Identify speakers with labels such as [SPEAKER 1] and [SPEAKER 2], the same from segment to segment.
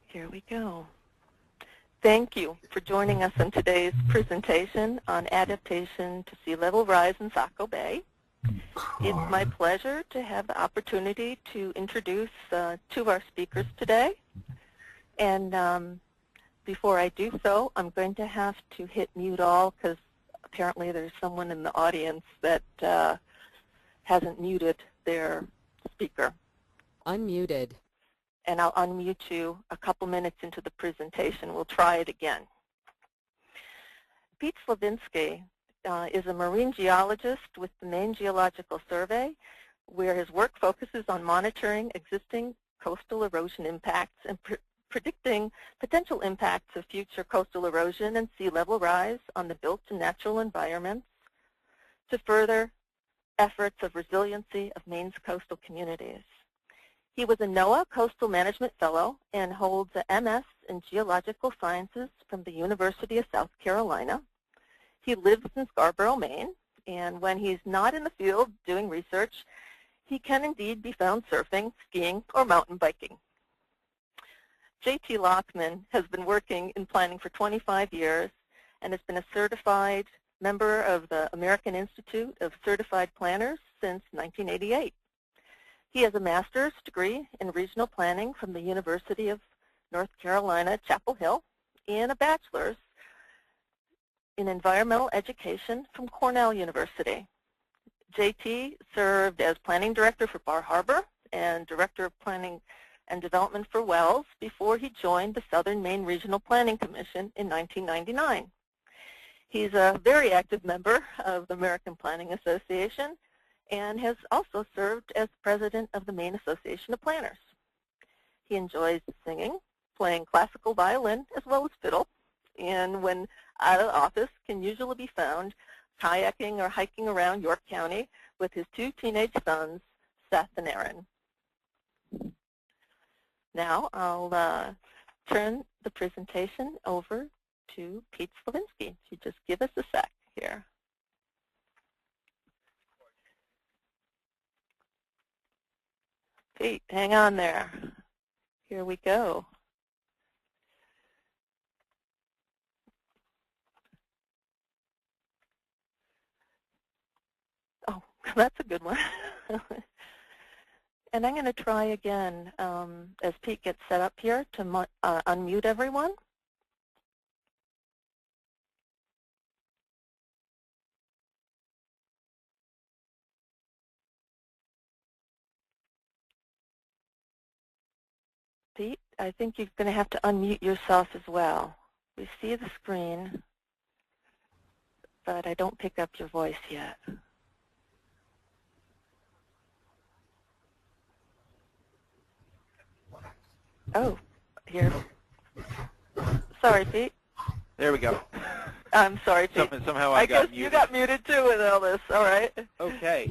[SPEAKER 1] Here we go. Thank you for joining us in today's presentation on adaptation to sea level rise in Saco Bay. It's my pleasure to have the opportunity to introduce two of our speakers today. And before I do so, I'm going to have to hit mute all because apparently there's someone in the audience that hasn't muted their speaker.
[SPEAKER 2] Unmuted.
[SPEAKER 1] And I'll unmute you a couple minutes into the presentation. We'll try it again. Pete Slovinsky is a marine geologist with the Maine Geological Survey, where his work focuses on monitoring existing coastal erosion impacts and predicting potential impacts of future coastal erosion and sea level rise on the built and natural environments to further efforts of resiliency of Maine's coastal communities. He was a NOAA Coastal Management Fellow and holds a MS in Geological Sciences from the University of South Carolina. He lives in Scarborough, Maine, and when he's not in the field doing research, he can indeed be found surfing, skiing, or mountain biking. J.T. Lockman has been working in planning for 25 years and has been a certified member of the American Institute of Certified Planners since 1988. He has a master's degree in regional planning from the University of North Carolina, Chapel Hill, and a bachelor's in environmental education from Cornell University. JT served as planning director for Bar Harbor and director of planning and development for Wells before he joined the Southern Maine Regional Planning Commission in 1999. He's a very active member of the American Planning Association and has also served as president of the Maine Association of Planners. He enjoys singing, playing classical violin as well as fiddle, and when out of office can usually be found kayaking or hiking around York County with his two teenage sons, Seth and Aaron. Now I'll turn the presentation over to Pete Slovinsky. So just give us a sec here. Pete, hang on there. Here we go. Oh, that's a good one. And I'm going to try again as Pete gets set up here to unmute everyone. Pete, I think you're going to have to unmute yourself as well. We see the screen, but I don't pick up your voice yet. Oh, here. Sorry, Pete.
[SPEAKER 3] There we go.
[SPEAKER 1] I'm sorry, Pete.
[SPEAKER 3] Somehow I got
[SPEAKER 1] guess
[SPEAKER 3] muted.
[SPEAKER 1] You got muted too with all this. All right.
[SPEAKER 3] Okay.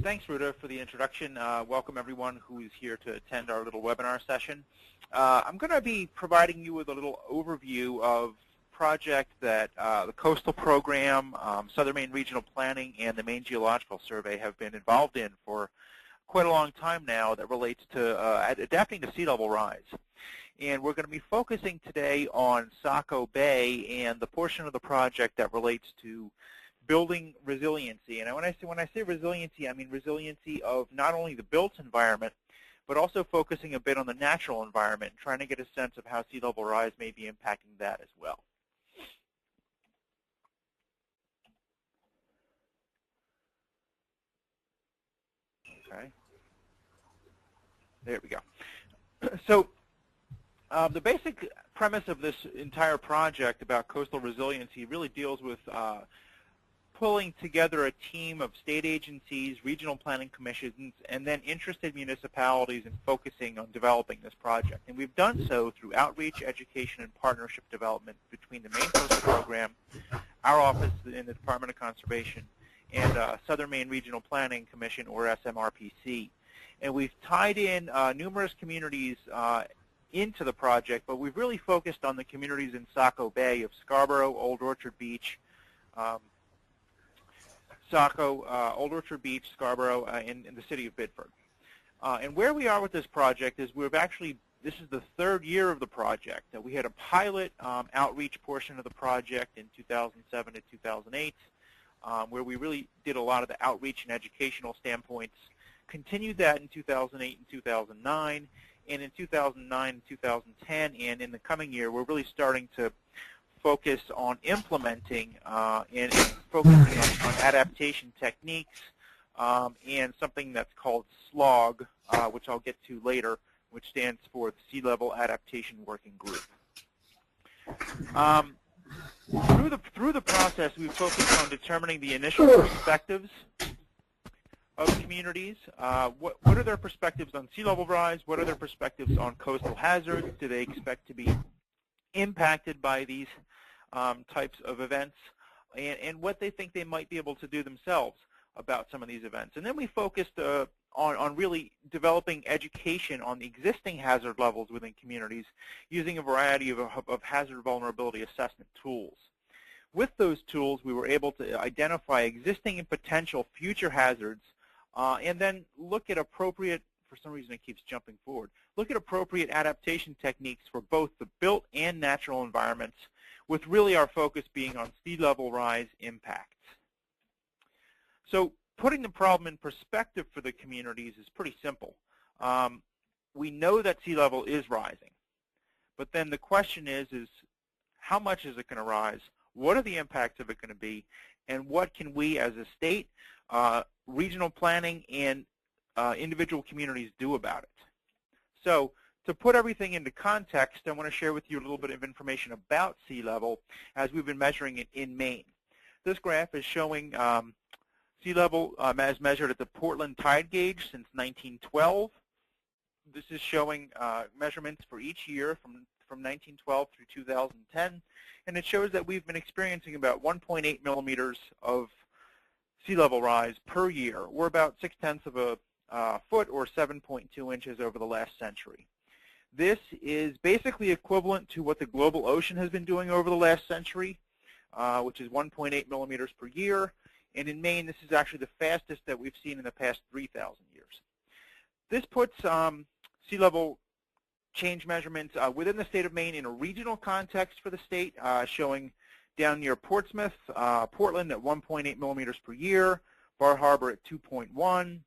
[SPEAKER 3] Thanks, Ruta, for the introduction. Welcome everyone who is here to attend our little webinar session. I'm going to be providing you with a little overview of a project that the Coastal Program, Southern Maine Regional Planning, and the Maine Geological Survey have been involved in for quite a long time now that relates to adapting to sea level rise. And we're going to be focusing today on Saco Bay and the portion of the project that relates to building resiliency. And when I say resiliency, I mean resiliency of not only the built environment, but also focusing a bit on the natural environment, trying to get a sense of how sea level rise may be impacting that as well. Okay. There we go. So the basic premise of this entire project about coastal resiliency really deals with pulling together a team of state agencies, regional planning commissions, and then interested municipalities in focusing on developing this project. And we've done so through outreach, education, and partnership development between the Maine Coastal Program, our office in the Department of Conservation, and Southern Maine Regional Planning Commission, or SMRPC. And we've tied in numerous communities into the project, but we've really focused on the communities in Saco Bay of Scarborough, Old Orchard Beach, Old Orchard Beach, Scarborough, in the city of Biddeford. And where we are with this project is we've actually this is the third year of the project. We had a pilot outreach portion of the project in 2007 to 2008, where we really did a lot of the outreach and educational standpoints. Continued that in 2008 and 2009, and in 2009 and 2010, and in the coming year, we're really starting to focus on implementing and focusing on adaptation techniques and something that's called SLOG, which I'll get to later, which stands for the Sea Level Adaptation Working Group. Through the process, we focused on determining the initial perspectives of communities. What are their perspectives on sea level rise? What are their perspectives on coastal hazards? Do they expect to be impacted by these types of events? And what they think they might be able to do themselves about some of these events. And then we focused on really developing education on the existing hazard levels within communities using a variety of hazard vulnerability assessment tools. With those tools, we were able to identify existing and potential future hazards and then look at appropriate, for some reason it keeps jumping forward, look at appropriate adaptation techniques for both the built and natural environments, with really our focus being on sea level rise impacts. So putting the problem in perspective for the communities is pretty simple. We know that sea level is rising, but then the question is how much is it going to rise? What are the impacts of it going to be? And what can we as a state, regional planning, and individual communities do about it? So to put everything into context, I want to share with you a little bit of information about sea level as we've been measuring it in Maine. This graph is showing sea level as measured at the Portland tide gauge since 1912. This is showing measurements for each year from 1912 through 2010, and it shows that we've been experiencing about 1.8 millimeters of sea level rise per year. We're about 0.6 of a foot, or 7.2 inches over the last century. This is basically equivalent to what the global ocean has been doing over the last century, which is 1.8 millimeters per year. And in Maine, this is actually the fastest that we've seen in the past 3,000 years. This puts sea level change measurements within the state of Maine in a regional context for the state, showing down near Portsmouth, Portland at 1.8 millimeters per year, Bar Harbor at 2.1,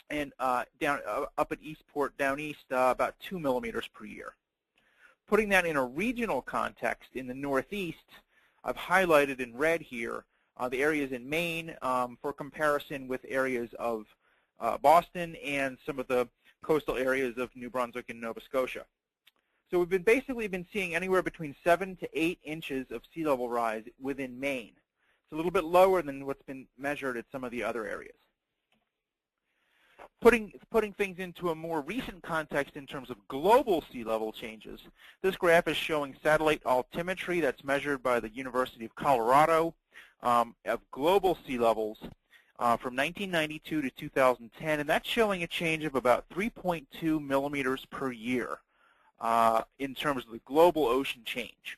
[SPEAKER 3] and down up at Eastport, down east, about 2 millimeters per year. Putting that in a regional context in the Northeast, I've highlighted in red here the areas in Maine for comparison with areas of Boston and some of the coastal areas of New Brunswick and Nova Scotia. So we've basically been seeing anywhere between 7 to 8 inches of sea level rise within Maine. It's a little bit lower than what's been measured at some of the other areas. Putting things into a more recent context in terms of global sea level changes, this graph is showing satellite altimetry that's measured by the University of Colorado of global sea levels from 1992 to 2010, and that's showing a change of about 3.2 millimeters per year in terms of the global ocean change.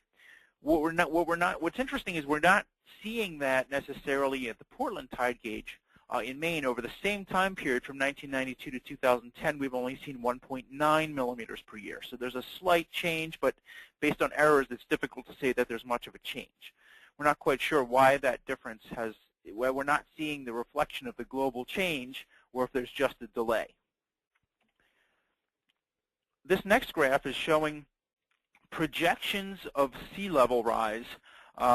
[SPEAKER 3] What's interesting is we're not seeing that necessarily at the Portland tide gauge in Maine. Over the same time period from 1992 to 2010, we've only seen 1.9 millimeters per year. So there's a slight change, but based on errors, it's difficult to say that there's much of a change. We're not quite sure why that difference has, why we're not seeing the reflection of the global change, or if there's just a delay. This next graph is showing projections of sea level rise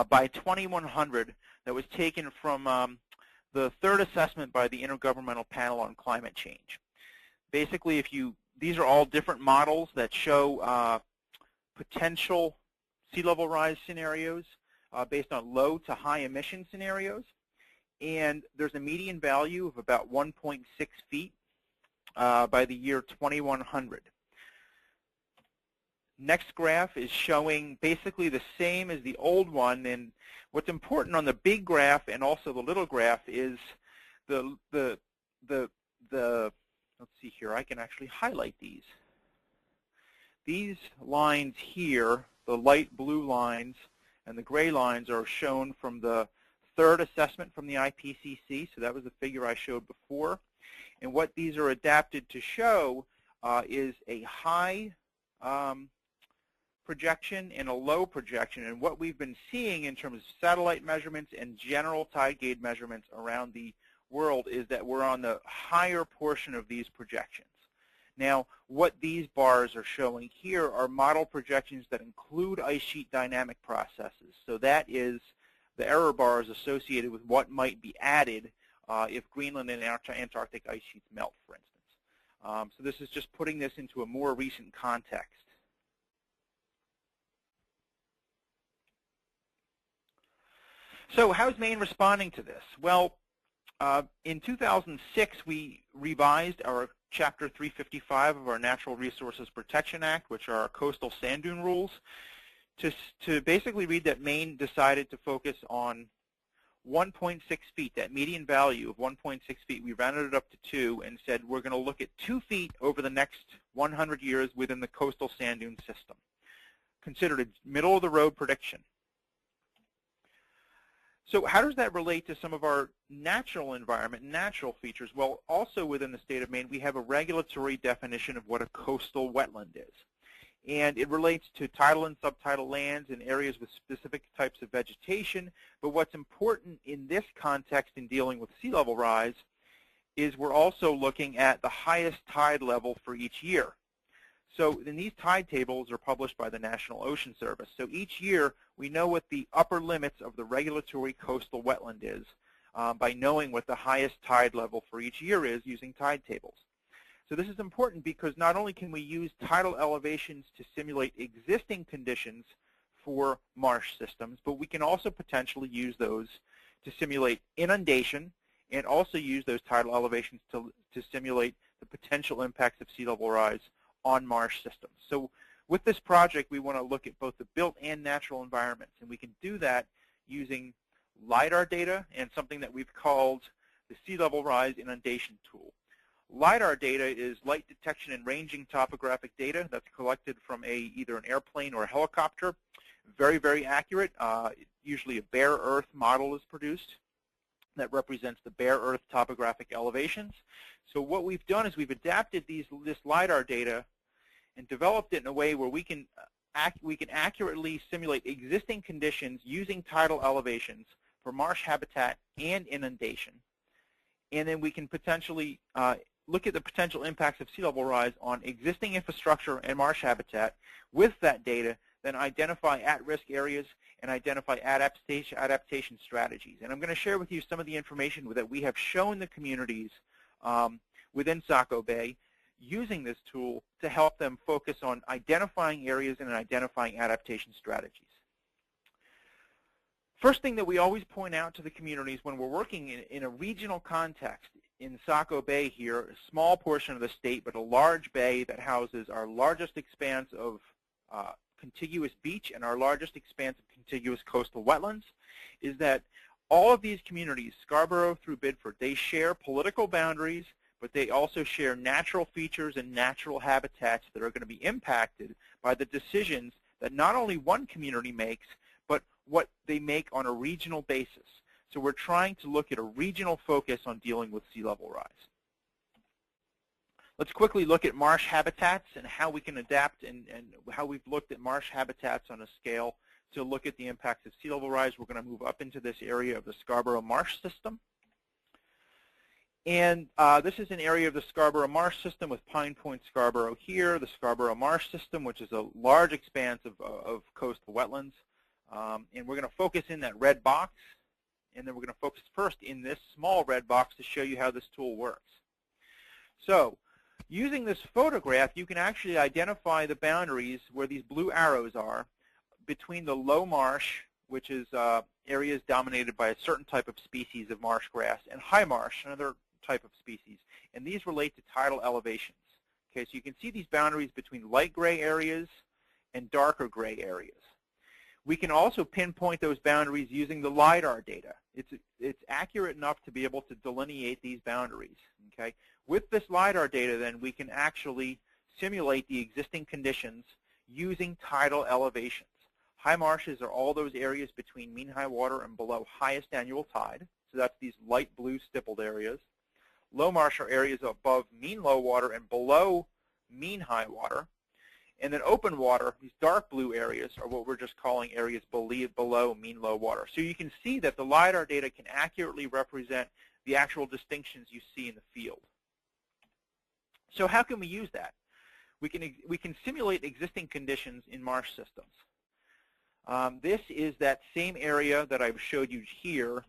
[SPEAKER 3] by 2100 that was taken from the third assessment by the Intergovernmental Panel on Climate Change. Basically, these are all different models that show potential sea level rise scenarios based on low to high emission scenarios. And there's a median value of about 1.6 feet by the year 2100. Next graph is showing basically the same as the old one, and what's important on the big graph and also the little graph is the let's see here, I can actually highlight these. These lines here, the light blue lines and the gray lines, are shown from the third assessment from the IPCC, so that was the figure I showed before. And what these are adapted to show is a high projection and a low projection. And what we've been seeing in terms of satellite measurements and general tide gauge measurements around the world is that we're on the higher portion of these projections. Now, what these bars are showing here are model projections that include ice sheet dynamic processes. So that is the error bars associated with what might be added if Greenland and Antarctic ice sheets melt, for instance. So this is just putting this into a more recent context. So how's Maine responding to this? Well, in 2006, we revised our Chapter 355 of our Natural Resources Protection Act, which are our coastal sand dune rules, to basically read that Maine decided to focus on 1.6 feet, that median value of 1.6 feet. We rounded it up to 2 and said we're going to look at 2 feet over the next 100 years within the coastal sand dune system, considered a middle-of-the-road prediction. So how does that relate to some of our natural environment, natural features? Well, also within the state of Maine, we have a regulatory definition of what a coastal wetland is. And it relates to tidal and subtidal lands and areas with specific types of vegetation. But what's important in this context in dealing with sea level rise is we're also looking at the highest tide level for each year. So then these tide tables are published by the National Ocean Service. So each year we know what the upper limits of the regulatory coastal wetland is by knowing what the highest tide level for each year is using tide tables. So this is important because not only can we use tidal elevations to simulate existing conditions for marsh systems, but we can also potentially use those to simulate inundation and also use those tidal elevations to simulate the potential impacts of sea level rise on marsh systems. So with this project, we want to look at both the built and natural environments, and we can do that using LIDAR data and something that we've called the Sea Level Rise Inundation Tool. LIDAR data is light detection and ranging topographic data that's collected from either an airplane or a helicopter. Very, very accurate. Usually a bare earth model is produced that represents the bare earth topographic elevations. So what we've done is we've adapted this LIDAR data and developed it in a way where we can accurately simulate existing conditions using tidal elevations for marsh habitat and inundation. And then we can potentially look at the potential impacts of sea level rise on existing infrastructure and marsh habitat with that data, then identify at-risk areas and identify adaptation strategies. And I'm going to share with you some of the information that we have shown the communities within Saco Bay using this tool to help them focus on identifying areas and identifying adaptation strategies. First thing that we always point out to the communities when we're working in a regional context, in Saco Bay here, a small portion of the state, but a large bay that houses our largest expanse of contiguous beach and our largest expanse of contiguous coastal wetlands, is that all of these communities, Scarborough through Biddeford, they share political boundaries, but they also share natural features and natural habitats that are going to be impacted by the decisions that not only one community makes, but what they make on a regional basis. So we're trying to look at a regional focus on dealing with sea level rise. Let's quickly look at marsh habitats and how we can adapt and how we've looked at marsh habitats on a scale to look at the impacts of sea level rise. We're going to move up into this area of the Scarborough Marsh System. And this is an area of the Scarborough Marsh System with Pine Point Scarborough here, the Scarborough Marsh System, which is a large expanse of coastal wetlands. And we're going to focus in that red box, and then we're going to focus first in this small red box to show you how this tool works. So using this photograph, you can actually identify the boundaries where these blue arrows are between the low marsh, which is areas dominated by a certain type of species of marsh grass, and high marsh, another type of species. And these relate to tidal elevations. Okay, so you can see these boundaries between light gray areas and darker gray areas. We can also pinpoint those boundaries using the LIDAR data. It's accurate enough to be able to delineate these boundaries. Okay? With this LIDAR data, then, we can actually simulate the existing conditions using tidal elevations. High marshes are all those areas between mean high water and below highest annual tide. So that's these light blue stippled areas. Low marsh are areas above mean low water and below mean high water. And then open water, these dark blue areas, are what we're just calling areas below mean low water. So you can see that the LiDAR data can accurately represent the actual distinctions you see in the field. So how can we use that? We can simulate existing conditions in marsh systems. This is that same area that I've showed you here,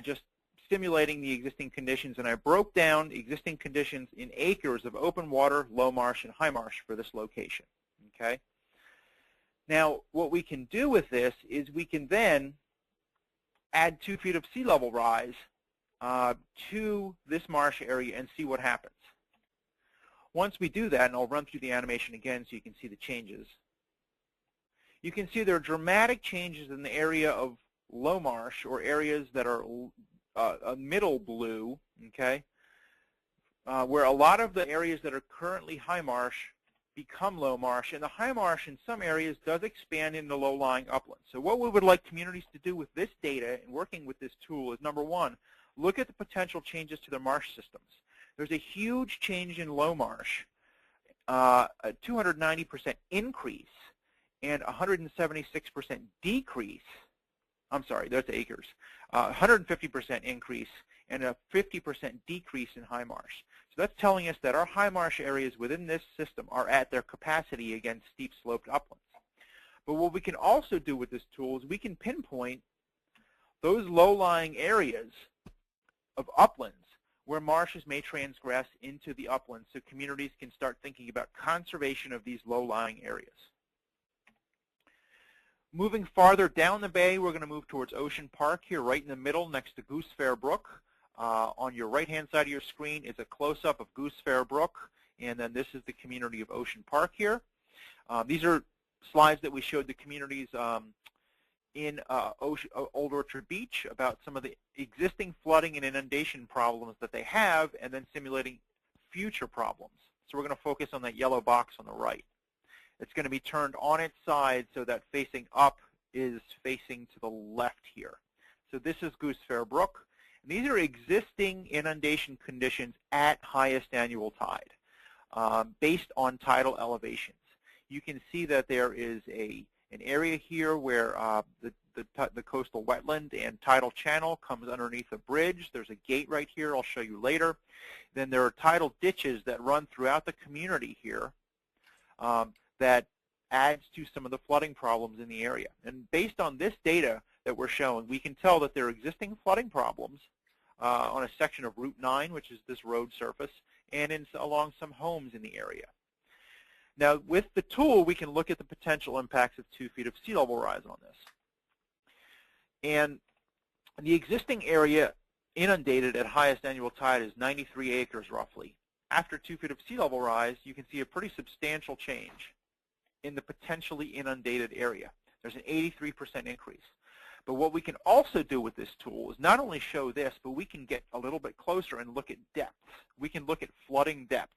[SPEAKER 3] just simulating the existing conditions, and I broke down existing conditions in acres of open water, low marsh, and high marsh for this location. Okay. Now, what we can do with this is we can then add 2 feet of sea level rise to this marsh area and see what happens. Once we do that, and I'll run through the animation again so you can see the changes, you can see there are dramatic changes in the area of low marsh, or areas that are a middle blue, okay, where a lot of the areas that are currently high marsh become low marsh, and the high marsh in some areas does expand into low-lying uplands. So what we would like communities to do with this data and working with this tool is, number one, look at the potential changes to their marsh systems. There's a huge change in low marsh, a 290% increase and 176% decrease. I'm sorry, that's acres. 150% increase and a 50% decrease in high marsh. So that's telling us that our high marsh areas within this system are at their capacity against steep sloped uplands. But what we can also do with this tool is we can pinpoint those low-lying areas of uplands where marshes may transgress into the uplands, so communities can start thinking about conservation of these low-lying areas. Moving farther down the bay, we're going to move towards Ocean Park here, right in the middle next to Goose Fair Brook. On your right-hand side of your screen is a close-up of Goose Fair Brook, and then this is the community of Ocean Park here. These are slides that we showed the communities in Old Orchard Beach about some of the existing flooding and inundation problems that they have, and then simulating future problems. So we're going to focus on that yellow box on the right. It's going to be turned on its side so that facing up is facing to the left here. So this is Goose Fair Brook. And these are existing inundation conditions at highest annual tide based on tidal elevations. You can see that there is an area here where the coastal wetland and tidal channel comes underneath a bridge. There's a gate right here I'll show you later. Then there are tidal ditches that run throughout the community here that adds to some of the flooding problems in the area. And based on this data that we're showing, we can tell that there are existing flooding problems on a section of Route 9, which is this road surface, and along some homes in the area. Now, with the tool, we can look at the potential impacts of 2 feet of sea level rise on this. And the existing area inundated at highest annual tide is 93 acres, roughly. After 2 feet of sea level rise, you can see a pretty substantial change in the potentially inundated area. There's an 83% increase. But what we can also do with this tool is not only show this, but we can get a little bit closer and look at depths. We can look at flooding depths.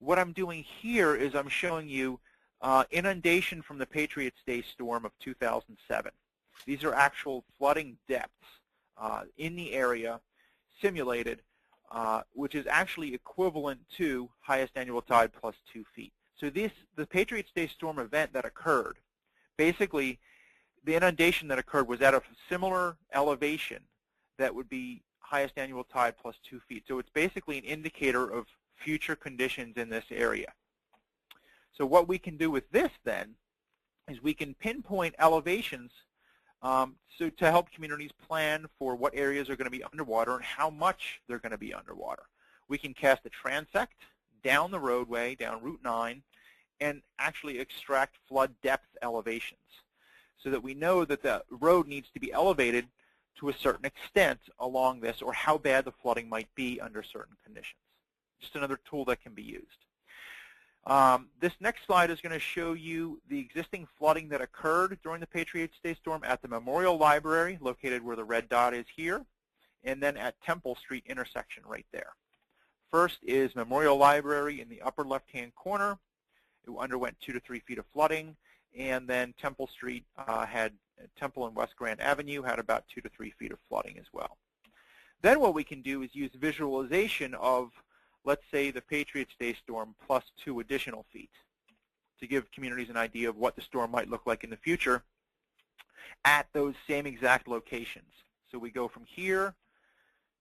[SPEAKER 3] What I'm doing here is I'm showing you inundation from the Patriots Day storm of 2007. These are actual flooding depths in the area simulated, which is actually equivalent to highest annual tide plus 2 feet. So the Patriots Day storm event that occurred, basically the inundation that occurred was at a similar elevation that would be highest annual tide plus 2 feet. So it's basically an indicator of future conditions in this area. So what we can do with this then is we can pinpoint elevations so to help communities plan for what areas are going to be underwater and how much they're going to be underwater. We can cast a transect down the roadway, down Route 9, and actually extract flood depth elevations so that we know that the road needs to be elevated to a certain extent along this, or how bad the flooding might be under certain conditions. Just another tool that can be used. This next slide is going to show you the existing flooding that occurred during the Patriots Day storm at the Memorial Library, located where the red dot is here, and then at Temple Street intersection right there. First is Memorial Library in the upper left-hand corner. It underwent 2 to 3 feet of flooding, and then Temple Street Temple and West Grand Avenue had about 2 to 3 feet of flooding as well. Then what we can do is use visualization of, let's say, the Patriots Day storm plus 2 additional feet to give communities an idea of what the storm might look like in the future at those same exact locations. So we go from here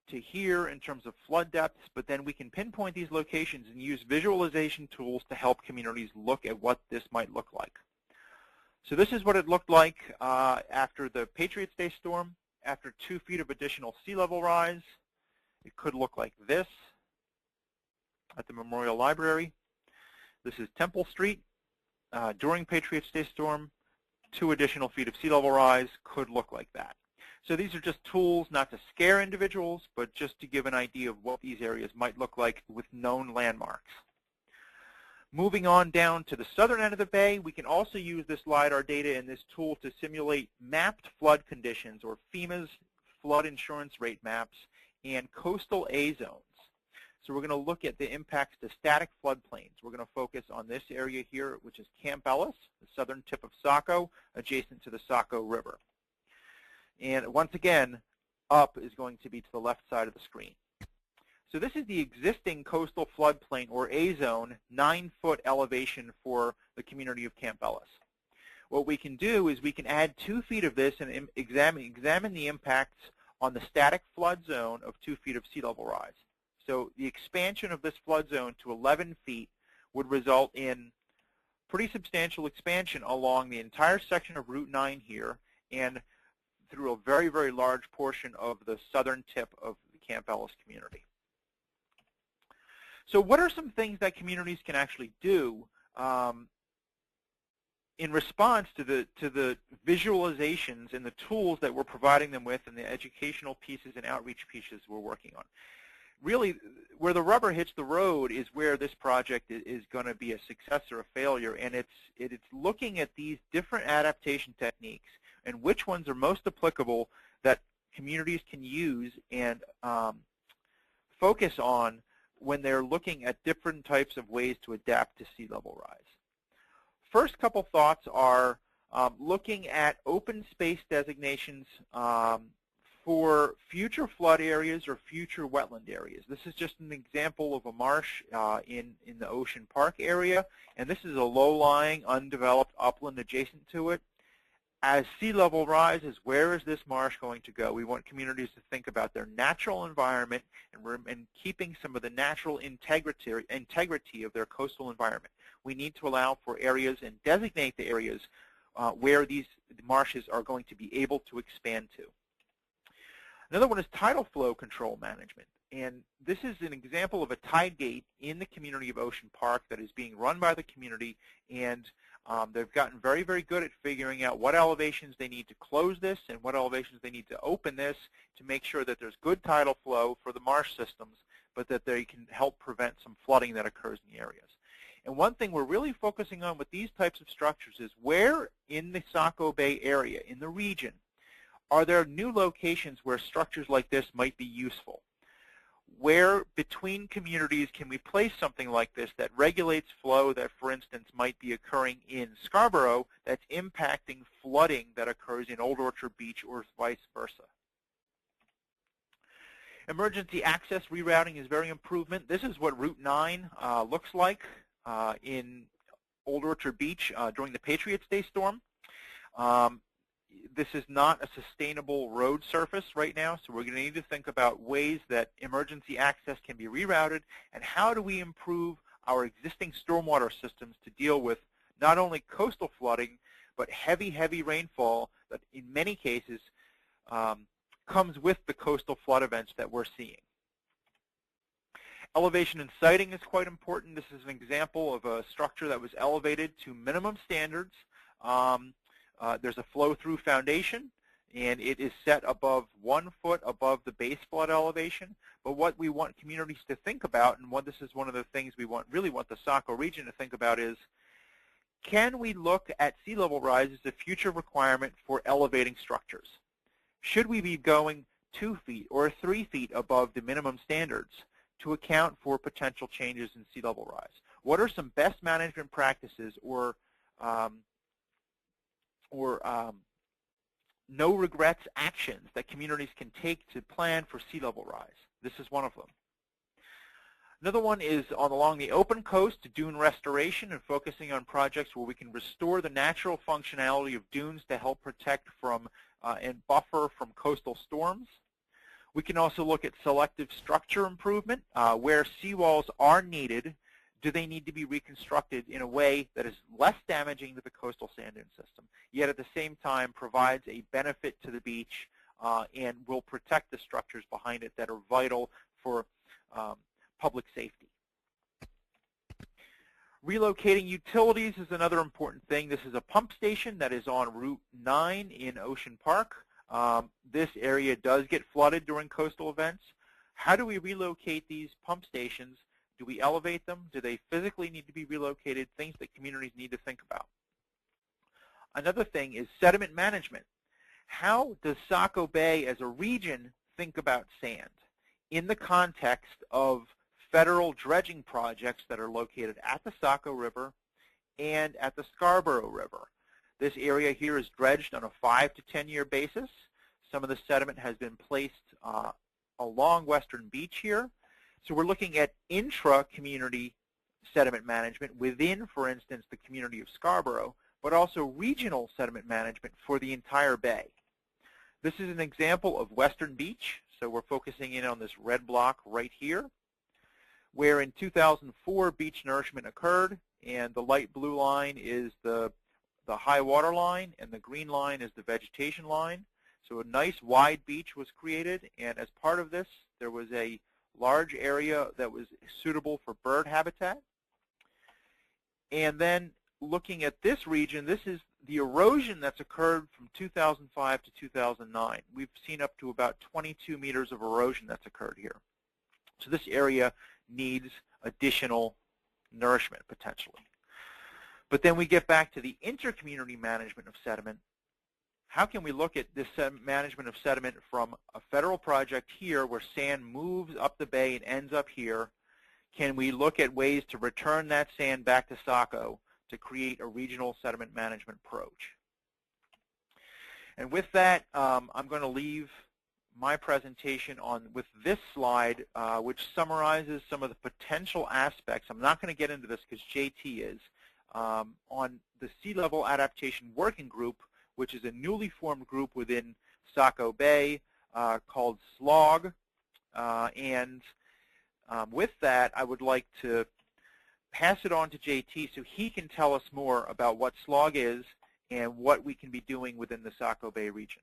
[SPEAKER 3] to here in terms of flood depths, but then we can pinpoint these locations and use visualization tools to help communities look at what this might look like. So this is what it looked like after the Patriots Day storm. After 2 feet of additional sea level rise, it could look like this at the Memorial Library. This is Temple Street. During Patriots Day storm, 2 additional feet of sea level rise could look like that. So these are just tools not to scare individuals, but just to give an idea of what these areas might look like with known landmarks. Moving on down to the southern end of the bay, we can also use this LiDAR data and this tool to simulate mapped flood conditions, or FEMA's flood insurance rate maps, and coastal A zones. So we're going to look at the impacts to static floodplains. We're going to focus on this area here, which is Camp Ellis, the southern tip of Saco, adjacent to the Saco River. And once again, up is going to be to the left side of the screen. So this is the existing coastal floodplain, or A zone, 9-foot elevation for the community of Camp Ellis. What we can do is we can add 2 feet of this and examine the impacts on the static flood zone of 2 feet of sea level rise. So the expansion of this flood zone to 11 feet would result in pretty substantial expansion along the entire section of Route 9 here and through a very, very large portion of the southern tip of the Camp Ellis community. So what are some things that communities can actually do in response to the visualizations and the tools that we're providing them with and the educational pieces and outreach pieces we're working on? Really, where the rubber hits the road is where this project is going to be a success or a failure, and it's looking at these different adaptation techniques and which ones are most applicable that communities can use and focus on when they're looking at different types of ways to adapt to sea level rise. First couple thoughts are looking at open space designations for future flood areas or future wetland areas. This is just an example of a marsh in the Ocean Park area, and this is a low-lying, undeveloped upland adjacent to it. As sea level rises, where is this marsh going to go? We want communities to think about their natural environment and keeping some of the natural integrity of their coastal environment. We need to allow for areas and designate the areas where these marshes are going to be able to expand to. Another one is tidal flow control management. And this is an example of a tide gate in the community of Ocean Park that is being run by the community, and they've gotten very, very good at figuring out what elevations they need to close this and what elevations they need to open this to make sure that there's good tidal flow for the marsh systems, but that they can help prevent some flooding that occurs in the areas. And one thing we're really focusing on with these types of structures is where in the Saco Bay area, in the region, are there new locations where structures like this might be useful? Where between communities can we place something like this that regulates flow that, for instance, might be occurring in Scarborough that's impacting flooding that occurs in Old Orchard Beach or vice versa? Emergency access rerouting is very improvement. This is what Route 9 looks like in Old Orchard Beach during the Patriots Day storm. This is not a sustainable road surface right now, so we're going to need to think about ways that emergency access can be rerouted, and how do we improve our existing stormwater systems to deal with not only coastal flooding, but heavy, heavy rainfall that in many cases comes with the coastal flood events that we're seeing. Elevation and siting is quite important. This is an example of a structure that was elevated to minimum standards. There's a flow-through foundation, and it is set above 1 foot above the base flood elevation. But what we want communities to think about, and this is one of the things we really want the Saco region to think about, is can we look at sea level rise as a future requirement for elevating structures? Should we be going 2 feet or 3 feet above the minimum standards to account for potential changes in sea level rise? What are some best management practices or no regrets actions that communities can take to plan for sea level rise? This is one of them. Another one is along the open coast, dune restoration, and focusing on projects where we can restore the natural functionality of dunes to help protect from and buffer from coastal storms. We can also look at selective structure improvement. Where seawalls are needed, do they need to be reconstructed in a way that is less damaging to the coastal sand dune system, yet at the same time provides a benefit to the beach and will protect the structures behind it that are vital for public safety. Relocating utilities is another important thing. This is a pump station that is on Route 9 in Ocean Park. This area does get flooded during coastal events. How do we relocate these pump stations? Do we elevate them? Do they physically need to be relocated? Things that communities need to think about. Another thing is sediment management. How does Saco Bay as a region think about sand in the context of federal dredging projects that are located at the Saco River and at the Scarborough River? This area here is dredged on a 5 to 10 year basis. Some of the sediment has been placed along Western Beach here. So we're looking at intra-community sediment management within, for instance, the community of Scarborough, but also regional sediment management for the entire bay. This is an example of Western Beach, so we're focusing in on this red block right here, where in 2004 beach nourishment occurred, and the light blue line is the high water line, and the green line is the vegetation line. So a nice wide beach was created, and as part of this, there was a large area that was suitable for bird habitat. And then looking at this region, this is the erosion that's occurred from 2005 to 2009. We've seen up to about 22 meters of erosion that's occurred here. So this area needs additional nourishment potentially. But then we get back to the intercommunity management of sediment. How can we look at this management of sediment from a federal project here where sand moves up the bay and ends up here? Can we look at ways to return that sand back to Saco to create a regional sediment management approach? And with that, I'm going to leave my presentation with this slide, which summarizes some of the potential aspects. I'm not going to get into this because JT is, on the Sea Level Adaptation Working Group, which is a newly formed group within Saco Bay called SLOG. With that, I would like to pass it on to JT so he can tell us more about what SLOG is and what we can be doing within the Saco Bay region.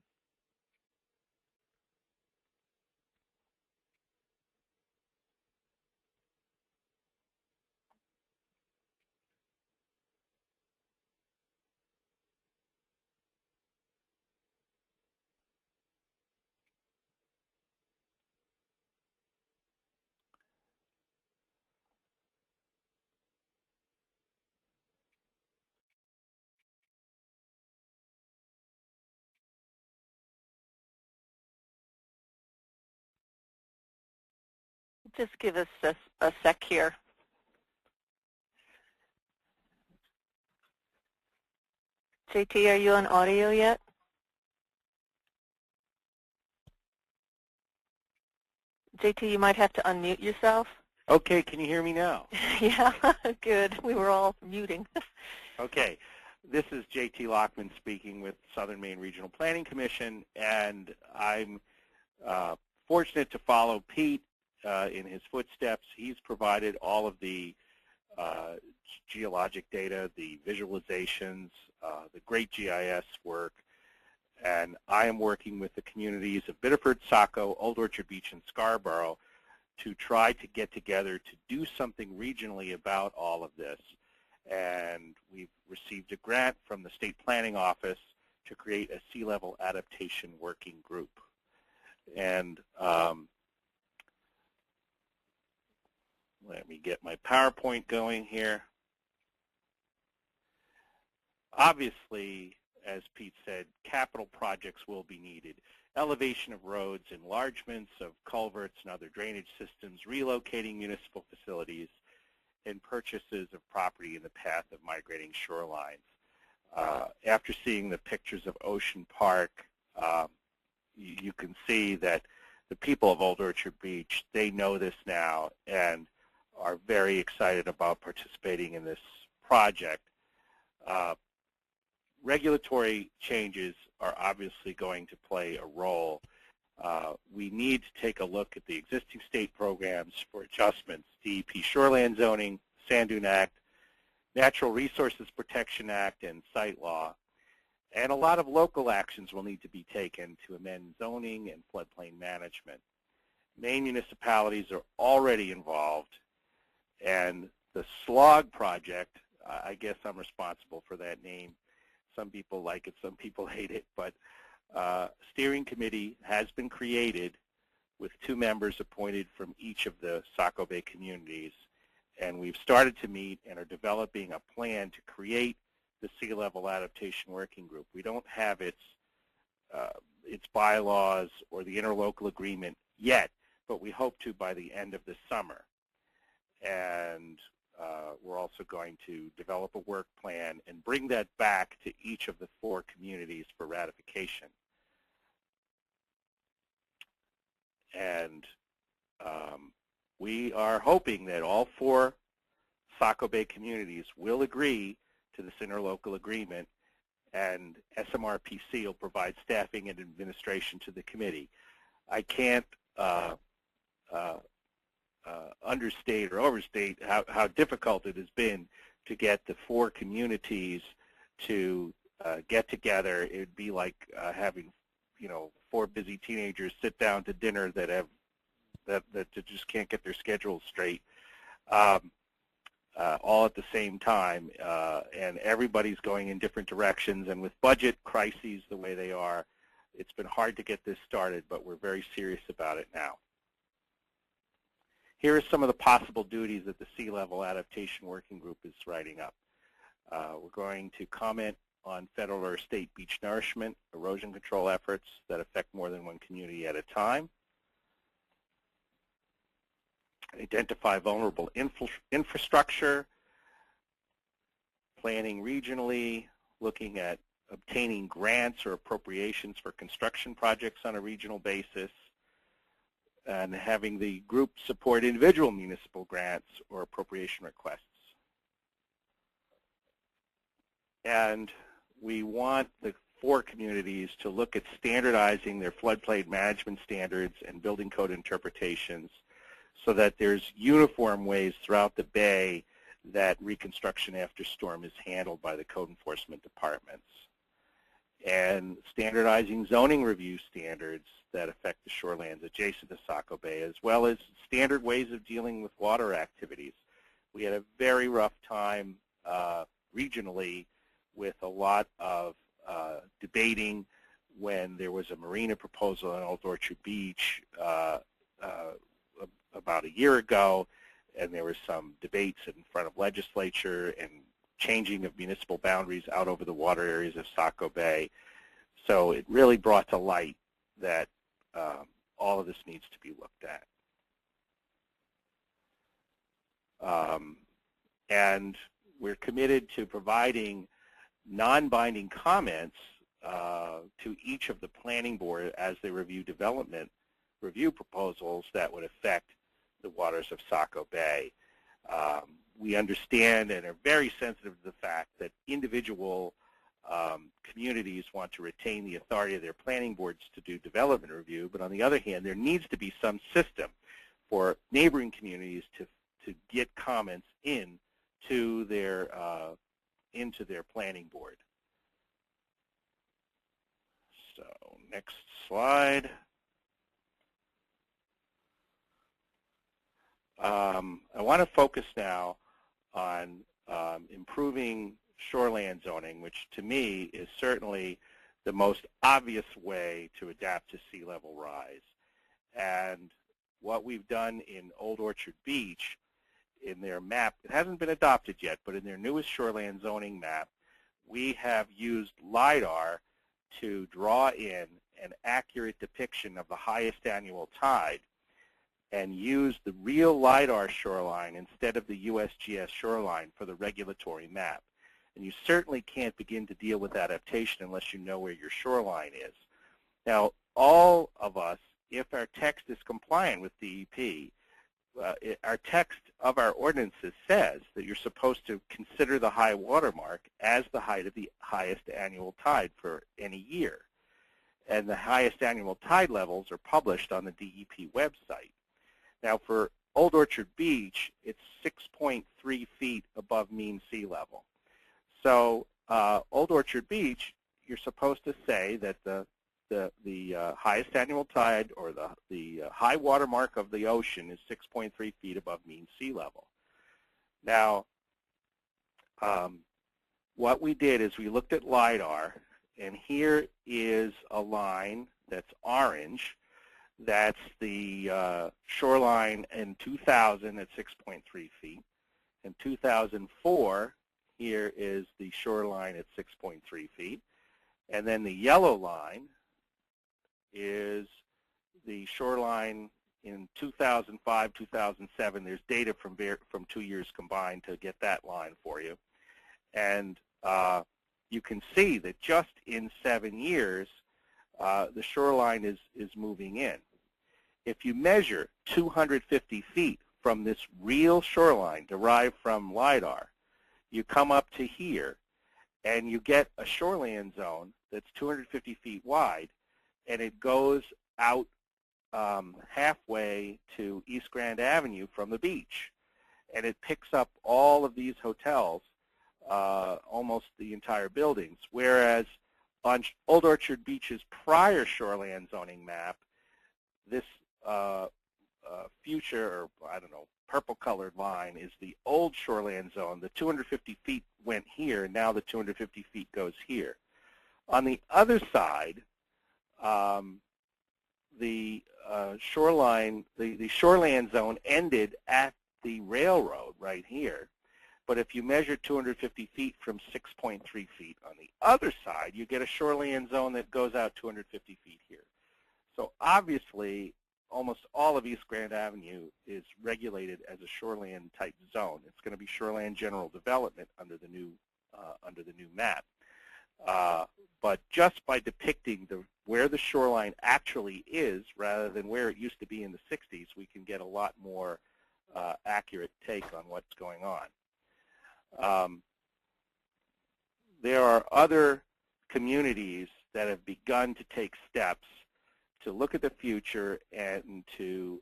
[SPEAKER 1] Just give us a sec here. JT, are you on audio yet? JT, you might have to unmute yourself.
[SPEAKER 2] Okay, can you hear me now?
[SPEAKER 1] Yeah, good. We were all muting.
[SPEAKER 2] Okay, this is JT Lockman speaking with Southern Maine Regional Planning Commission, and I'm fortunate to follow Pete in his footsteps. He's provided all of the geologic data, the visualizations, the great GIS work, and I am working with the communities of Biddeford, Saco, Old Orchard Beach, and Scarborough to try to get together to do something regionally about all of this. And we've received a grant from the State Planning Office to create a sea level adaptation working group. And let me get my PowerPoint going here. Obviously, as Pete said, capital projects will be needed. Elevation of roads, enlargements of culverts and other drainage systems, relocating municipal facilities, and purchases of property in the path of migrating shorelines. After seeing the pictures of Ocean Park, you can see that the people of Old Orchard Beach, they know this now and are very excited about participating in this project. Regulatory changes are obviously going to play a role. We need to take a look at the existing state programs for adjustments, DEP Shoreland Zoning, Sand Dune Act, Natural Resources Protection Act, and Site Law. And a lot of local actions will need to be taken to amend zoning and floodplain management. Maine municipalities are already involved, and the SLOG project, I guess I'm responsible for that name. Some people like it, some people hate it, but steering committee has been created with 2 members appointed from each of the Saco Bay communities, and we've started to meet and are developing a plan to create the Sea Level Adaptation Working Group. We don't have its bylaws or the interlocal agreement yet, but we hope to by the end of this summer. And we're also going to develop a work plan and bring that back to each of the 4 communities for ratification. And we are hoping that all 4 Saco Bay communities will agree to this interlocal agreement, and SMRPC will provide staffing and administration to the committee. I can't understate or overstate how difficult it has been to get the 4 communities to get together. It would be like having, 4 busy teenagers sit down to dinner that just can't get their schedules straight, all at the same time, and everybody's going in different directions. And with budget crises the way they are, it's been hard to get this started, but we're very serious about it now. Here are some of the possible duties that the Sea Level Adaptation Working Group is writing up. We're going to comment on federal or state beach nourishment, erosion control efforts that affect more than 1 community at a time. Identify vulnerable infrastructure, planning regionally, looking at obtaining grants or appropriations for construction projects on a regional basis, and having the group support individual municipal grants or appropriation requests. And we want the 4 communities to look at standardizing their floodplain management standards and building code interpretations so that there's uniform ways throughout the bay that reconstruction after storm is handled by the code enforcement departments. And standardizing zoning review standards that affect the shorelands adjacent to Saco Bay, as well as standard ways of dealing with water activities. We had a very rough time regionally with a lot of debating when there was a marina proposal on Old Orchard Beach about a year ago, and there was some debates in front of legislature and changing of municipal boundaries out over the water areas of Saco Bay. So it really brought to light that all of this needs to be looked at. And we're committed to providing non-binding comments to each of the planning board as they review development review proposals that would affect the waters of Saco Bay. We understand and are very sensitive to the fact that individual communities want to retain the authority of their planning boards to do development review, but on the other hand, there needs to be some system for neighboring communities to get comments into their planning board. So next slide. I want to focus now on improving shoreland zoning, which to me is certainly the most obvious way to adapt to sea level rise. And what we've done in Old Orchard Beach, in their map, it hasn't been adopted yet, but in their newest shoreland zoning map, we have used LIDAR to draw in an accurate depiction of the highest annual tide and use the real LIDAR shoreline instead of the USGS shoreline for the regulatory map. And you certainly can't begin to deal with adaptation unless you know where your shoreline is. Now, all of us, if our text is compliant with DEP, our text of our ordinances says that you're supposed to consider the high water mark as the height of the highest annual tide for any year. And the highest annual tide levels are published on the DEP website. Now for Old Orchard Beach, it's 6.3 feet above mean sea level. So Old Orchard Beach, you're supposed to say that the highest annual tide, or the high water mark of the ocean, is 6.3 feet above mean sea level. Now, what we did is we looked at LIDAR, and here is a line that's orange. That's the shoreline in 2000 at 6.3 feet. In 2004, here is the shoreline at 6.3 feet. And then the yellow line is the shoreline in 2005, 2007. There's data from 2 years combined to get that line for you. And you can see that just in 7 years, the shoreline is moving in. If you measure 250 feet from this real shoreline derived from LIDAR, you come up to here, and you get a shoreline zone that's 250 feet wide, and it goes out halfway to East Grand Avenue from the beach. And it picks up all of these hotels, almost the entire buildings, whereas on Old Orchard Beach's prior shoreline zoning map, this future, or I don't know, purple-colored line is the old shoreline zone. The 250 feet went here, and now the 250 feet goes here. On the other side, the shoreline zone ended at the railroad right here. But if you measure 250 feet from 6.3 feet on the other side, you get a shoreline zone that goes out 250 feet here. So obviously, almost all of East Grand Avenue is regulated as a shoreline type zone. It's going to be shoreline general development under the new map. But just by depicting where the shoreline actually is, rather than where it used to be in the 60s, we can get a lot more accurate take on what's going on. There are other communities that have begun to take steps to look at the future and to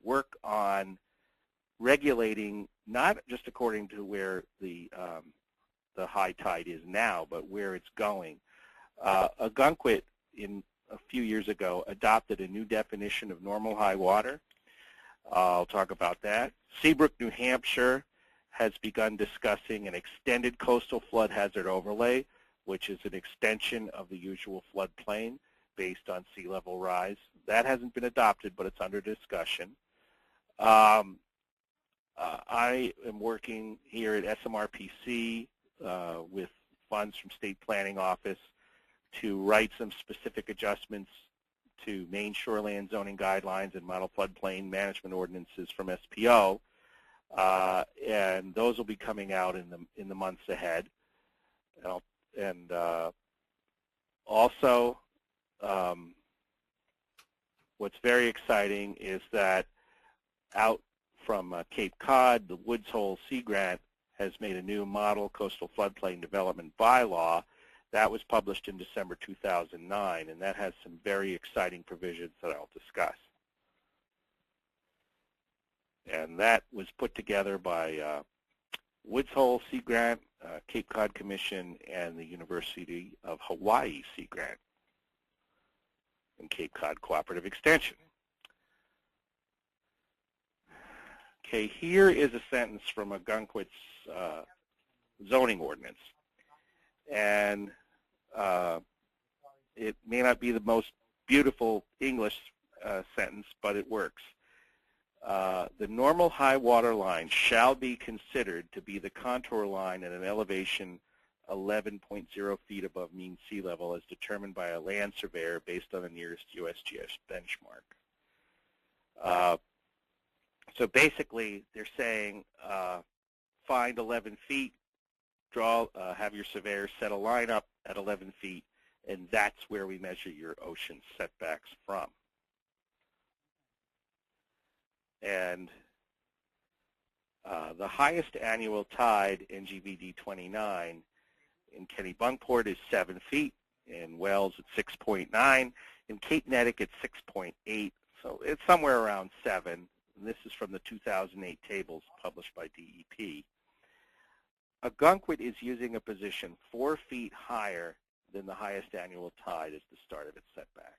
[SPEAKER 2] work on regulating, not just according to where the high tide is now, but where it's going. Algonquin, a few years ago, adopted a new definition of normal high water. I'll talk about that. Seabrook, New Hampshire, has begun discussing an extended coastal flood hazard overlay, which is an extension of the usual floodplain based on sea level rise. That hasn't been adopted, but it's under discussion. I am working here at SMRPC with funds from State Planning Office to write some specific adjustments to Maine shoreline zoning guidelines and model floodplain management ordinances from SPO, and those will be coming out in the months ahead. And also, what's very exciting is that out from Cape Cod, the Woods Hole Sea Grant has made a new model coastal floodplain development bylaw. That was published in December 2009, and that has some very exciting provisions that I'll discuss. And that was put together by Woods Hole Sea Grant, Cape Cod Commission, and the University of Hawaii Sea Grant and Cape Cod Cooperative Extension. Okay, here is a sentence from Algonquin's zoning ordinance. And it may not be the most beautiful English sentence, but it works. The normal high water line shall be considered to be the contour line at an elevation 11.0 feet above mean sea level as determined by a land surveyor based on the nearest USGS benchmark. So basically, they're saying find 11 feet, have your surveyor set a line up at 11 feet, and that's where we measure your ocean setbacks from. And the highest annual tide in GBD 29 in Kennebunkport is 7 feet, in Wells at 6.9, in Cape Nettic at 6.8, so it's somewhere around 7. And this is from the 2008 tables published by DEP. Ogunquit is using a position 4 feet higher than the highest annual tide as the start of its setback.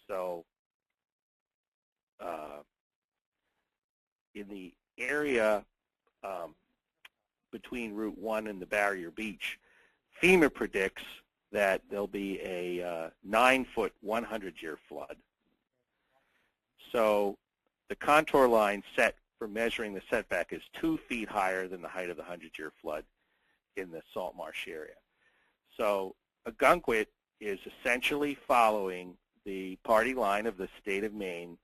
[SPEAKER 2] So in the area between Route 1 and the Barrier Beach, FEMA predicts that there'll be a 9-foot 100-year flood. So the contour line set for measuring the setback is 2 feet higher than the height of the 100-year flood in the salt marsh area. So Ogunquit is essentially following the party line of the state of Maine,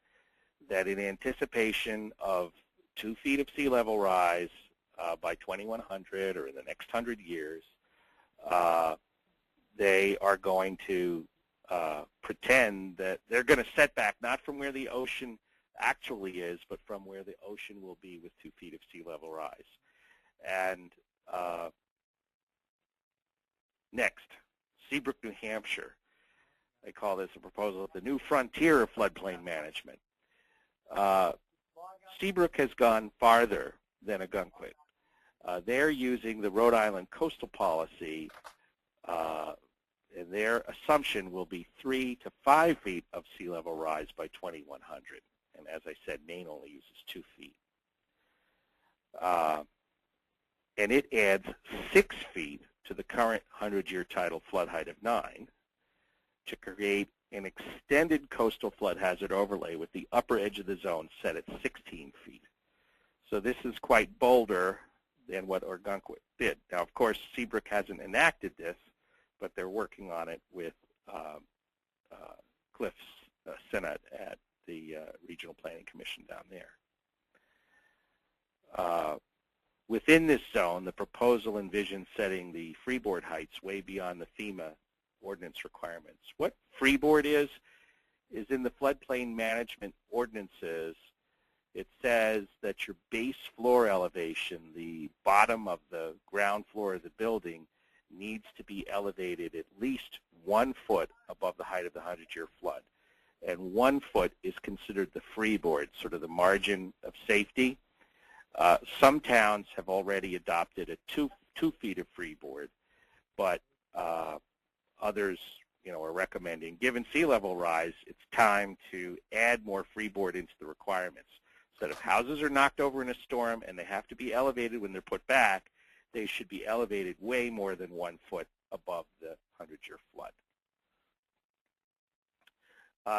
[SPEAKER 2] that in anticipation of 2 feet of sea level rise by 2100 or in the next 100 years, they are going to pretend that they're going to set back not from where the ocean actually is, but from where the ocean will be with 2 feet of sea level rise. And next, Seabrook, New Hampshire. They call this a proposal of the new frontier of floodplain management. Seabrook has gone farther than Ogunquit. They're using the Rhode Island coastal policy, and their assumption will be 3 to 5 feet of sea level rise by 2100. And as I said, Maine only uses 2 feet. And it adds 6 feet to the current 100-year tidal flood height of 9 to create an extended coastal flood hazard overlay with the upper edge of the zone set at 16 feet. So this is quite bolder than what Ogunquit did. Now, of course, Seabrook hasn't enacted this, but they're working on it with Cliff Sinnott at the Regional Planning Commission down there. Within this zone, the proposal envisions setting the freeboard heights way beyond the FEMA ordinance requirements. What freeboard is in the floodplain management ordinances. It says that your base floor elevation, the bottom of the ground floor of the building, needs to be elevated at least 1 foot above the height of the 100-year flood. And 1 foot is considered the freeboard, sort of the margin of safety. Some towns have already adopted a 2 feet of freeboard, but others, are recommending, given sea level rise, it's time to add more freeboard into the requirements. So that if houses are knocked over in a storm and they have to be elevated when they're put back, they should be elevated way more than 1 foot above the 100-year flood.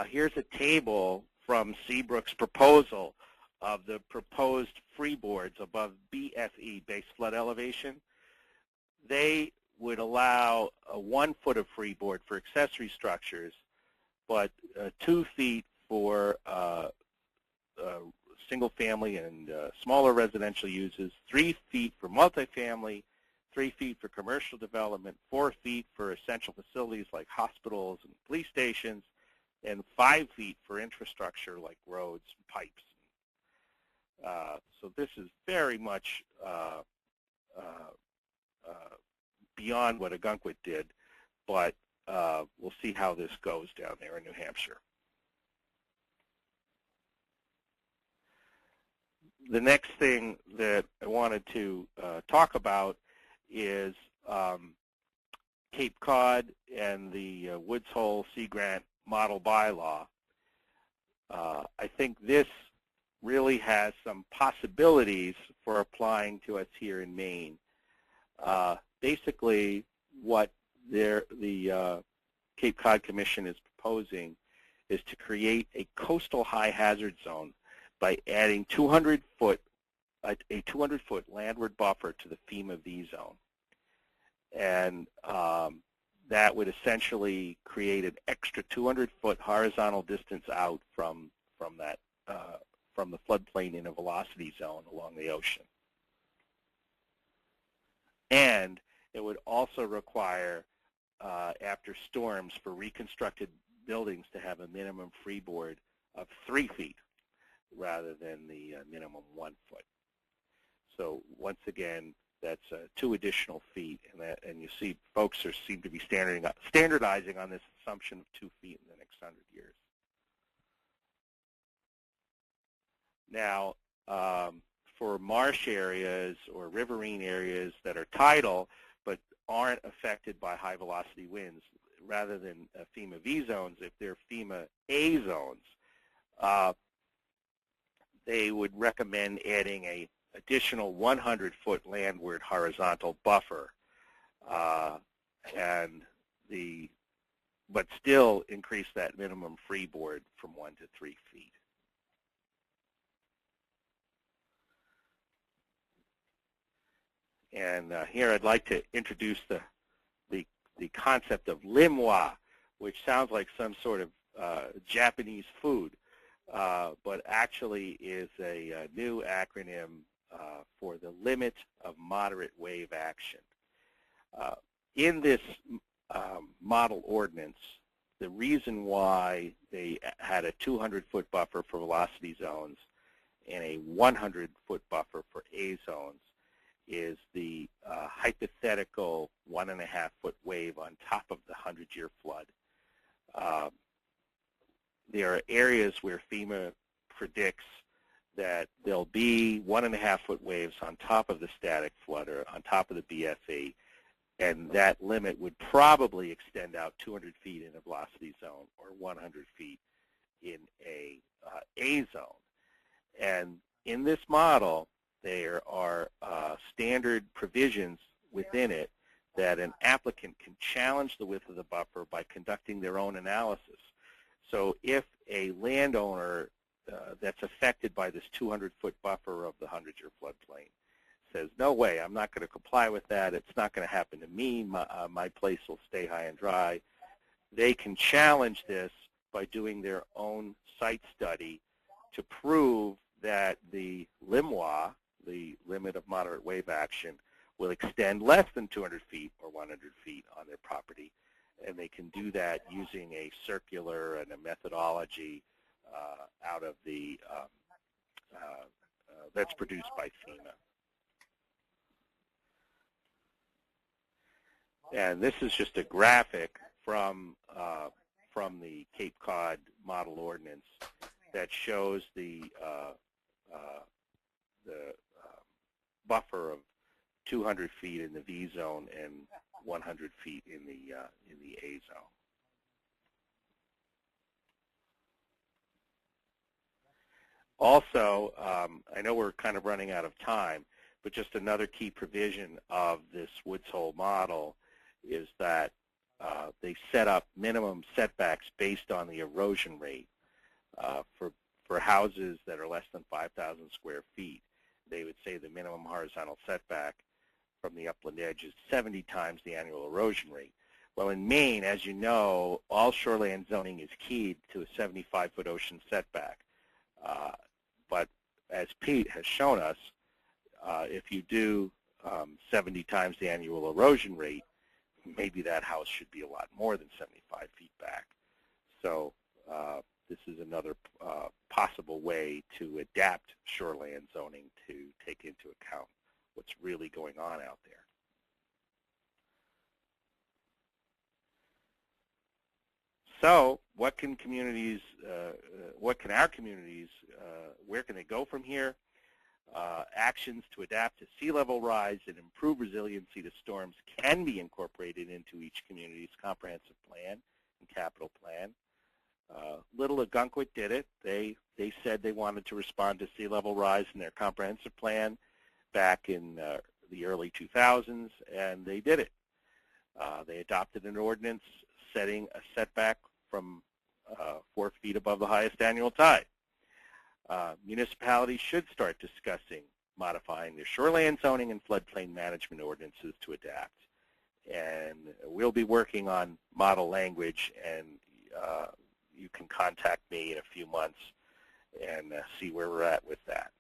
[SPEAKER 2] Here's a table from Seabrook's proposal of the proposed freeboards above BFE, base flood elevation. They would allow 1 foot of freeboard for accessory structures, but 2 feet for single-family and smaller residential uses, 3 feet for multifamily, 3 feet for commercial development, 4 feet for essential facilities like hospitals and police stations, and 5 feet for infrastructure like roads and pipes. So this is very much beyond what Ogunquit did, but we'll see how this goes down there in New Hampshire. The next thing that I wanted to talk about is Cape Cod and the Woods Hole Sea Grant Model Bylaw. I think this really has some possibilities for applying to us here in Maine. Basically, what the Cape Cod Commission is proposing is to create a coastal high hazard zone by adding a 200-foot landward buffer to the FEMA V zone. And that would essentially create an extra 200-foot horizontal distance out from the floodplain in a velocity zone along the ocean. And it would also require, after storms, for reconstructed buildings to have a minimum freeboard of 3 feet. rather than the minimum 1 foot. So once again, that's 2 additional feet, and you see folks seem to be standardizing on this assumption of 2 feet in the next 100 years. Now, for marsh areas or riverine areas that are tidal but aren't affected by high velocity winds, rather than FEMA V zones, if they're FEMA A zones, they would recommend adding a additional 100-foot landward horizontal buffer, but still increase that minimum freeboard from 1 to 3 feet. And here I'd like to introduce the concept of limwa, which sounds like some sort of Japanese food, but actually is a new acronym for the limit of moderate wave action. In this model ordinance, the reason why they had a 200-foot buffer for velocity zones and a 100-foot buffer for A zones is the hypothetical 1.5-foot wave on top of the 100-year flood. There are areas where FEMA predicts that there'll be 1.5-foot waves on top of the static flood or on top of the BFE, and that limit would probably extend out 200 feet in a velocity zone or 100 feet in a zone. And in this model, there are standard provisions within it that an applicant can challenge the width of the buffer by conducting their own analysis. So if a landowner that's affected by this 200-foot buffer of the 100-year floodplain says, no way, I'm not going to comply with that, it's not going to happen to me, my place will stay high and dry, they can challenge this by doing their own site study to prove that the LIMWA, the limit of moderate wave action, will extend less than 200 feet or 100 feet on their property. And they can do that using a circular and a methodology out of the, that's produced by FEMA. And this is just a graphic from the Cape Cod Model Ordinance that shows the buffer of 200 feet in the V zone and 100 feet in the A zone. Also, I know we're kind of running out of time, but just another key provision of this Woods Hole model is that they set up minimum setbacks based on the erosion rate. For houses that are less than 5,000 square feet, they would say the minimum horizontal setback from the upland edge is 70 times the annual erosion rate. Well, in Maine, as you know, all shoreland zoning is keyed to a 75-foot ocean setback. But as Pete has shown us, if you do 70 times the annual erosion rate, maybe that house should be a lot more than 75 feet back. So this is another possible way to adapt shoreland zoning to take into account what's really going on out there. So what can communities, what can our communities, where can they go from here? Actions to adapt to sea level rise and improve resiliency to storms can be incorporated into each community's comprehensive plan and capital plan. Little Ogunquit did it. They said they wanted to respond to sea level rise in their comprehensive plan back in the early 2000s, and they did it. They adopted an ordinance setting a setback from 4 feet above the highest annual tide. Municipalities should start discussing modifying their shoreland zoning and floodplain management ordinances to adapt. And we'll be working on model language, and you can contact me in a few months and see where we're at with that.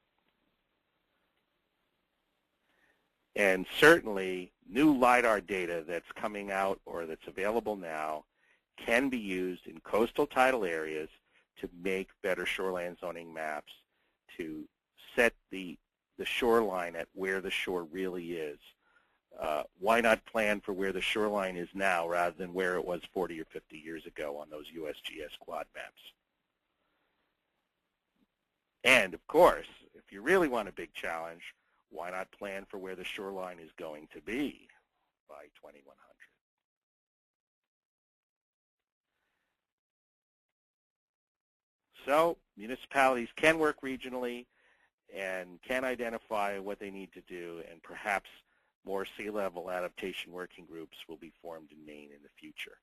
[SPEAKER 2] And certainly, new LIDAR data that's coming out or that's available now can be used in coastal tidal areas to make better shoreland zoning maps to set the shoreline at where the shore really is. Why not plan for where the shoreline is now rather than where it was 40 or 50 years ago on those USGS quad maps? And, of course, if you really want a big challenge, why not plan for where the shoreline is going to be by 2100? So municipalities can work regionally and can identify what they need to do, and perhaps more sea level adaptation working groups will be formed in Maine in the future.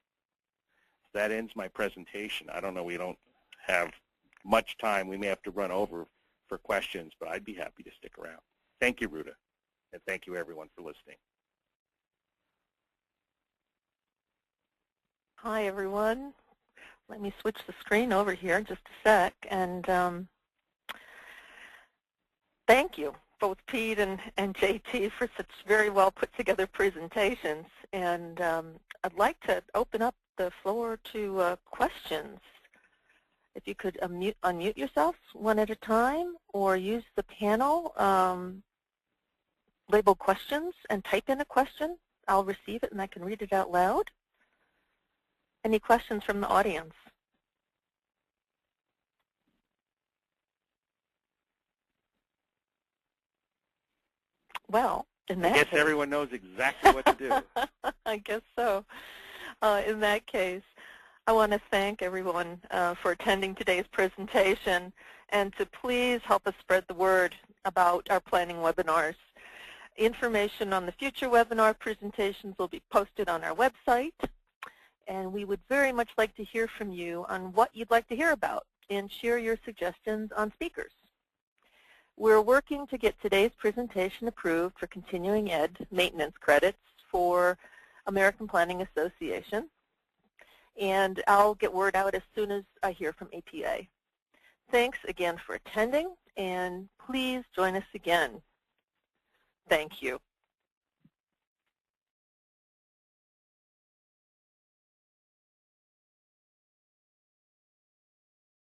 [SPEAKER 2] That ends my presentation. I don't know, we don't have much time. We may have to run over for questions, but I'd be happy to stick around. Thank you, Ruta, and thank you everyone for listening.
[SPEAKER 1] Hi, everyone. Let me switch the screen over here just a sec. And thank you, both Pete and JT, for such very well put together presentations. And I'd like to open up the floor to questions. If you could unmute yourselves one at a time, or use the panel label questions and type in a question. I'll receive it and I can read it out loud. Any questions from the audience? Well, in that
[SPEAKER 2] case, I guess everyone knows exactly what to do.
[SPEAKER 1] I guess so. In that case, I want to thank everyone for attending today's presentation, and to please help us spread the word about our planning webinars. Information on the future webinar presentations will be posted on our website, and we would very much like to hear from you on what you'd like to hear about, and share your suggestions on speakers. We're working to get today's presentation approved for continuing ed maintenance credits for American Planning Association, and I'll get word out as soon as I hear from APA. Thanks again for attending, and please join us again. Thank you.